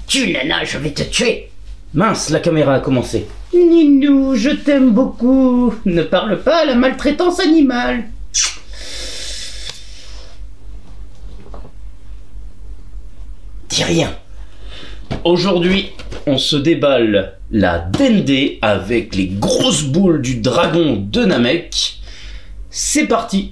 Tu, nana, je vais te tuer. Mince, la caméra a commencé. Ninou, je t'aime beaucoup. Ne parle pas à la maltraitance animale. Dis rien. Aujourd'hui, on se déballe la Dende avec les grosses boules du dragon de Namek. C'est parti.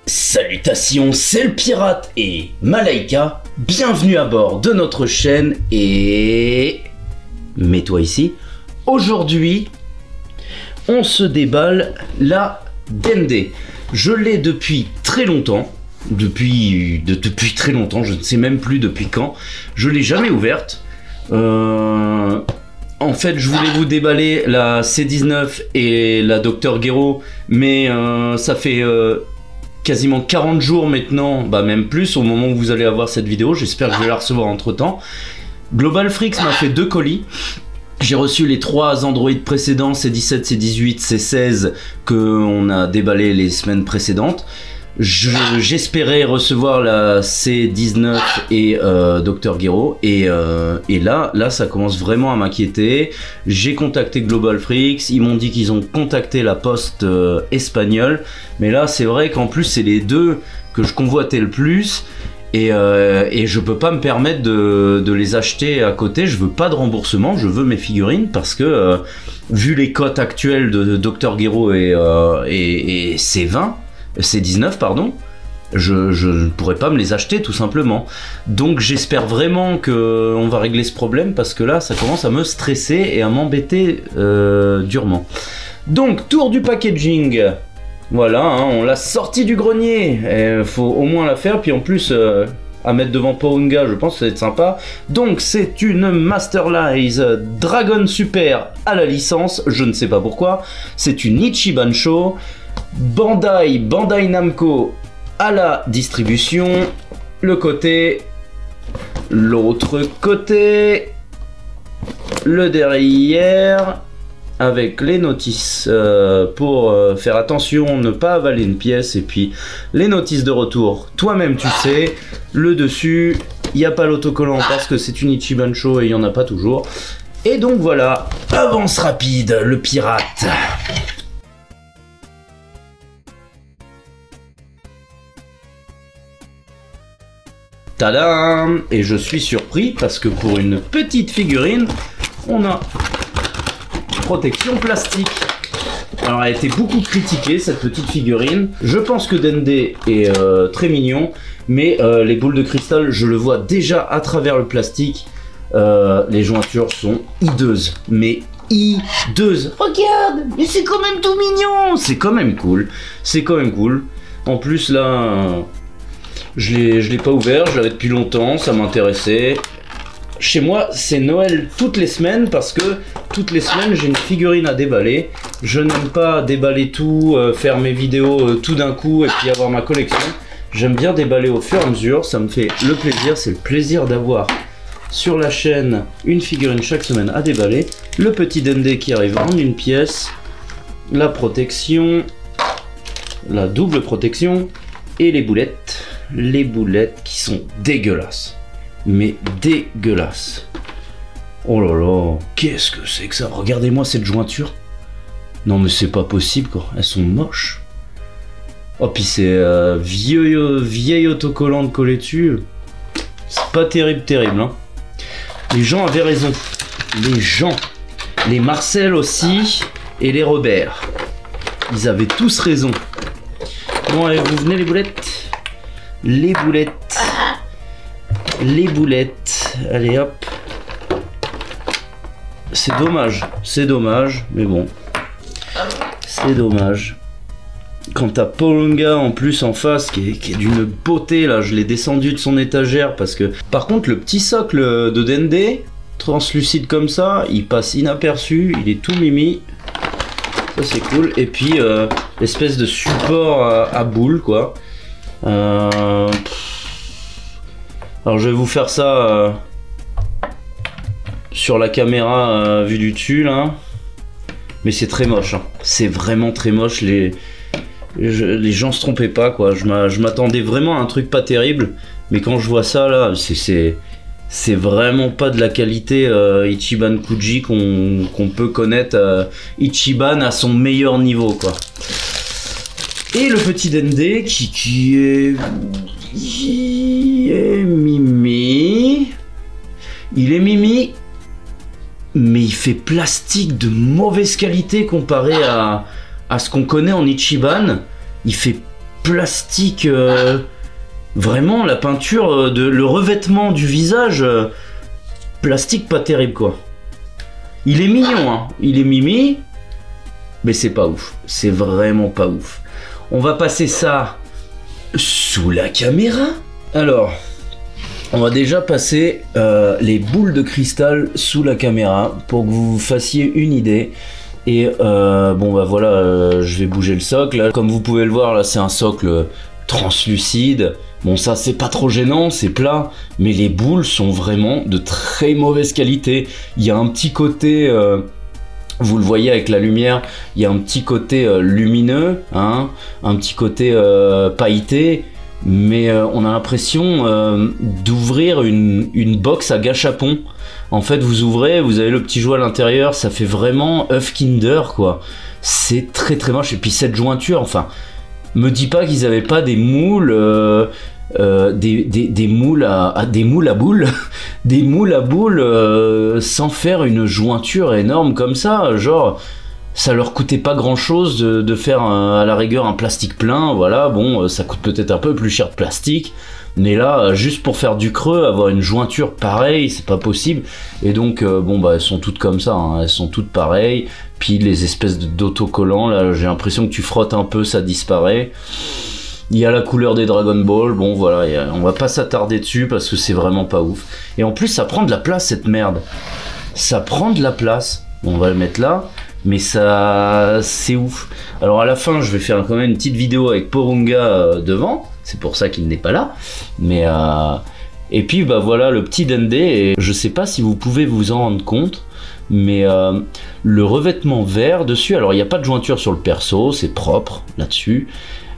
Salutations, c'est le pirate et Malaika. Bienvenue à bord de notre chaîne et... mets-toi ici. Aujourd'hui, on se déballe la Dende. Je l'ai depuis très longtemps. Depuis très longtemps, je ne sais même plus depuis quand. Je l'ai jamais ouverte. En fait, je voulais vous déballer la C19 et la Dr Gero, mais ça fait quasiment 40 jours maintenant, bah même plus, au moment où vous allez avoir cette vidéo. J'espère que je vais la recevoir entre temps. Global Freaks m'a fait 2 colis. J'ai reçu les 3 Android précédents, C17, C18, C16, qu'on a déballé les semaines précédentes. J'espérais recevoir la C19 et Dr Gero, et là ça commence vraiment à m'inquiéter. J'ai contacté Global Freaks, ils m'ont dit qu'ils ont contacté la poste espagnole, mais là c'est vrai qu'en plus c'est les deux que je convoitais le plus. Et je peux pas me permettre de les acheter à côté. Je veux pas de remboursement, je veux mes figurines parce que vu les cotes actuelles de Dr Gero et C20, C19 pardon, je ne pourrais pas me les acheter tout simplement. Donc j'espère vraiment que on va régler ce problème parce que là ça commence à me stresser et à m'embêter durement. Donc tour du packaging. Voilà, hein, on l'a sorti du grenier, il faut au moins la faire, puis en plus à mettre devant Porunga, je pense que ça va être sympa. Donc c'est une Masterlize Dragon Super à la licence, je ne sais pas pourquoi, c'est une Ichiban Show, Bandai Namco à la distribution, le côté, l'autre côté, le derrière... avec les notices pour faire attention, ne pas avaler une pièce, et puis les notices de retour, toi-même tu sais, le dessus, il n'y a pas l'autocollant parce que c'est une Ichiban Show et il n'y en a pas toujours. Et donc voilà, avance rapide, le pirate. Tadam! Et je suis surpris parce que pour une petite figurine, on a protection plastique. Alors elle a été beaucoup critiquée cette petite figurine. Je pense que Dende est très mignon, mais les boules de cristal, je le vois déjà à travers le plastique. Les jointures sont hideuses, mais hideuses. Regarde, mais c'est quand même tout mignon. C'est quand même cool. C'est quand même cool. En plus là, je l'ai pas ouvert, je l'avais depuis longtemps, ça m'intéressait. Chez moi, c'est Noël toutes les semaines parce que toutes les semaines, j'ai une figurine à déballer. Je n'aime pas déballer tout, faire mes vidéos tout d'un coup et puis avoir ma collection. J'aime bien déballer au fur et à mesure, ça me fait le plaisir. C'est le plaisir d'avoir sur la chaîne une figurine chaque semaine à déballer. Le petit Dende qui arrive en une pièce, la protection, la double protection et les boulettes. Les boulettes qui sont dégueulasses. Mais dégueulasse. Oh là là, qu'est-ce que c'est que ça? Regardez-moi cette jointure. Non mais c'est pas possible quoi, elles sont moches. Oh puis c'est vieil autocollant de coller dessus. C'est pas terrible hein. Les gens avaient raison. Les gens. Les Marcel aussi et les Robert. Ils avaient tous raison. Bon allez, vous venez les boulettes? Les boulettes. Les boulettes, allez hop. C'est dommage, mais bon. C'est dommage. Quand t'as Porunga en plus en face, qui est d'une beauté, là, je l'ai descendu de son étagère parce que... Par contre, le petit socle de Dende, translucide comme ça, il passe inaperçu, il est tout mimi. Ça c'est cool. Et puis, l'espèce de support à boule, quoi. Alors je vais vous faire ça sur la caméra vue du dessus là. Mais c'est très moche, hein. C'est vraiment très moche. Les gens se trompaient pas, quoi. Je m'attendais vraiment à un truc pas terrible, mais quand je vois ça là, c'est vraiment pas de la qualité Ichiban Kuji qu'on peut connaître. Ichiban à son meilleur niveau, quoi. Et le petit Dende qui est mimi. Il est mimi, mais il fait plastique de mauvaise qualité comparé à ce qu'on connaît en Ichiban. Il fait plastique, vraiment la peinture, le revêtement du visage, plastique pas terrible, quoi. Il est mignon, hein. Il est mimi, mais c'est pas ouf. C'est vraiment pas ouf. On va passer ça sous la caméra. Alors, on va déjà passer les boules de cristal sous la caméra pour que vous vous fassiez une idée. Et bon bah voilà, je vais bouger le socle. Comme vous pouvez le voir là, c'est un socle translucide. Bon, ça c'est pas trop gênant, c'est plat, mais les boules sont vraiment de très mauvaise qualité. Il y a un petit côté, vous le voyez avec la lumière, il y a un petit côté lumineux, hein, un petit côté pailleté, mais on a l'impression d'ouvrir une box à gâchapon. En fait, vous ouvrez, vous avez le petit jouet à l'intérieur, ça fait vraiment œuf Kinder, quoi. C'est très très moche. Et puis cette jointure, enfin, me dis pas qu'ils avaient pas des moules, des moules à boules, des moules à boules sans faire une jointure énorme comme ça, genre. Ça leur coûtait pas grand chose de faire à la rigueur un plastique plein, voilà, bon, ça coûte peut-être un peu plus cher de plastique, mais là, juste pour faire du creux, avoir une jointure pareille, c'est pas possible, et donc, bon, bah, elles sont toutes comme ça, hein, elles sont toutes pareilles, puis les espèces d'autocollants, là, j'ai l'impression que tu frottes un peu, ça disparaît. Il y a la couleur des Dragon Ball, bon, voilà, on va pas s'attarder dessus, parce que c'est vraiment pas ouf. Et en plus, ça prend de la place, cette merde. Ça prend de la place, on va le mettre là. Mais ça, c'est ouf. Alors à la fin, je vais faire quand même une petite vidéo avec Porunga devant. C'est pour ça qu'il n'est pas là. Mais et puis bah voilà le petit Dende. Et je sais pas si vous pouvez vous en rendre compte, mais le revêtement vert dessus. Alors il n'y a pas de jointure sur le perso, c'est propre là-dessus.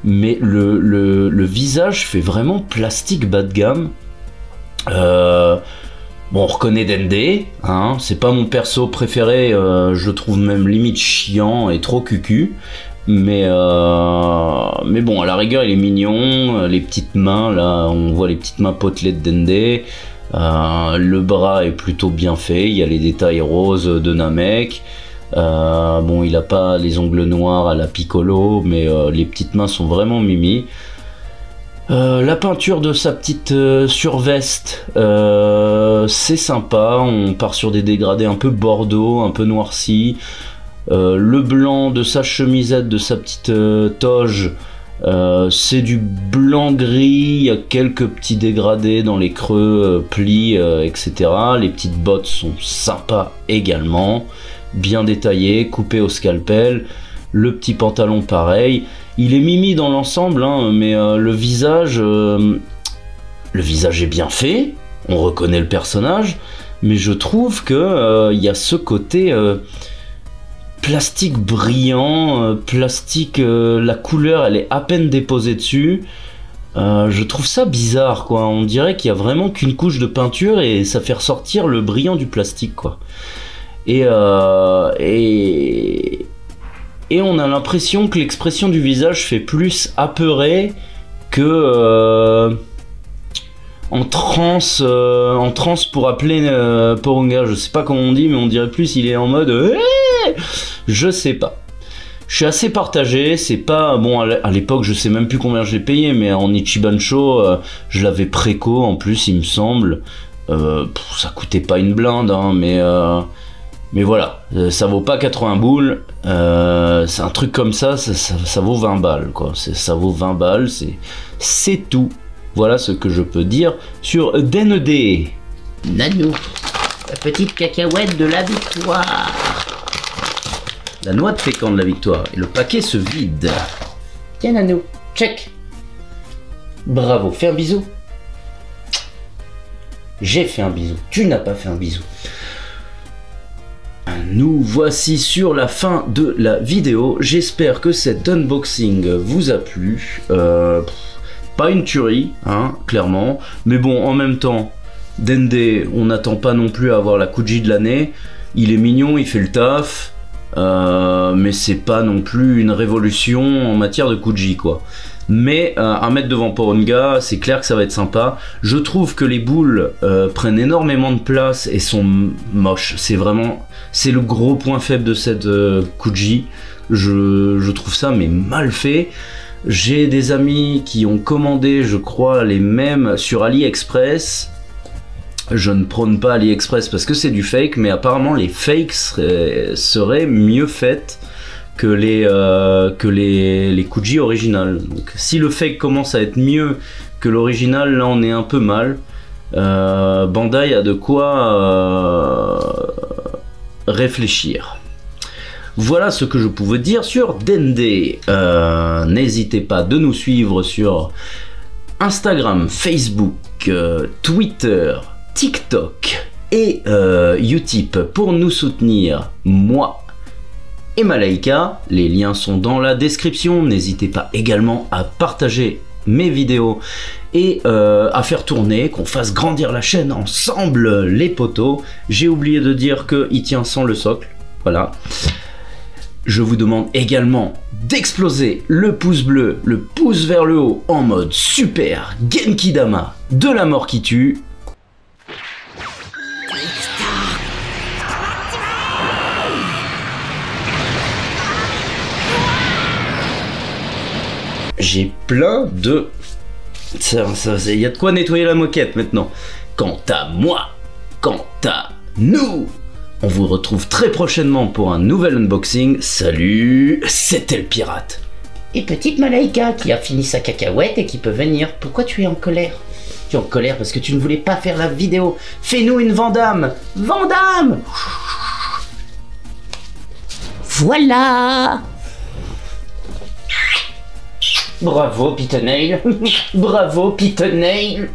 Mais le visage fait vraiment plastique bas de gamme. Bon, on reconnaît Dende, hein, c'est pas mon perso préféré, je le trouve même limite chiant et trop cucu, mais bon, à la rigueur il est mignon, les petites mains, là, on voit les petites mains potelées de Dende, le bras est plutôt bien fait, il y a les détails roses de Namek, bon, il a pas les ongles noirs à la Piccolo, mais les petites mains sont vraiment mimi. La peinture de sa petite surveste, c'est sympa, on part sur des dégradés un peu bordeaux, un peu noircis. Le blanc de sa chemisette, de sa petite toge, c'est du blanc-gris, il y a quelques petits dégradés dans les creux, plis, etc. Les petites bottes sont sympas également, bien détaillées, coupées au scalpel. Le petit pantalon pareil. Il est mimi dans l'ensemble, hein, mais le visage est bien fait. On reconnaît le personnage, mais je trouve que y a ce côté plastique brillant, plastique. La couleur, elle est à peine déposée dessus. Je trouve ça bizarre, quoi. On dirait qu'il y a vraiment qu'une couche de peinture et ça fait ressortir le brillant du plastique, quoi. Et on a l'impression que l'expression du visage fait plus apeuré que en transe pour appeler Porunga. Je sais pas comment on dit, mais on dirait plus il est en mode je sais pas. Je suis assez partagé, c'est pas bon à l'époque, je sais même plus combien je l'ai payé, mais en Ichiban Show, je l'avais préco en plus, il me semble. Ça coûtait pas une blinde, hein, mais voilà, ça vaut pas 80 boules, c'est un truc comme ça, ça vaut 20 balles, quoi. Ça vaut 20 balles, c'est tout. Voilà ce que je peux dire sur Dende. Nano, la petite cacahuète de la victoire. La noix de pécan de la victoire, et le paquet se vide. Tiens Nano, check. Bravo, fais un bisou. J'ai fait un bisou, tu n'as pas fait un bisou. nous voici sur la fin de la vidéo. J'espère que cet unboxing vous a plu. Pas une tuerie, hein, clairement. Mais bon, en même temps, Dende, on n'attend pas non plus à avoir la Kuji de l'année. Il est mignon, il fait le taf. Mais c'est pas non plus une révolution en matière de Kuji, quoi. Mais à mettre devant Poronga, c'est clair que ça va être sympa. Je trouve que les boules prennent énormément de place et sont moches. C'est le gros point faible de cette Kuji. Je trouve ça mais mal fait. J'ai des amis qui ont commandé, je crois, les mêmes sur AliExpress. Je ne prône pas AliExpress parce que c'est du fake, mais apparemment les fakes seraient mieux faites que les Kuji originales. Donc, si le fake commence à être mieux que l'original, là on est un peu mal. Bandai a de quoi réfléchir. Voilà ce que je pouvais dire sur Dende. N'hésitez pas de nous suivre sur Instagram, Facebook, Twitter, TikTok et Utip pour nous soutenir, moi et Malaika. Les liens sont dans la description. N'hésitez pas également à partager mes vidéos et à faire tourner, qu'on fasse grandir la chaîne ensemble, les potos. J'ai oublié de dire qu'il tient sans le socle. Voilà. Je vous demande également d'exploser le pouce bleu, le pouce vers le haut en mode super Genki Dama de la mort qui tue. J'ai plein de... Il y a de quoi nettoyer la moquette maintenant. Quant à moi, quant à nous, on vous retrouve très prochainement pour un nouvel unboxing. Salut, c'était le pirate. Et petite Malaika qui a fini sa cacahuète et qui peut venir. Pourquoi tu es en colère? Tu es en colère parce que tu ne voulais pas faire la vidéo. Fais-nous une Vandame. Vandame. Voilà. Bravo Pitenail. Bravo Pitenail.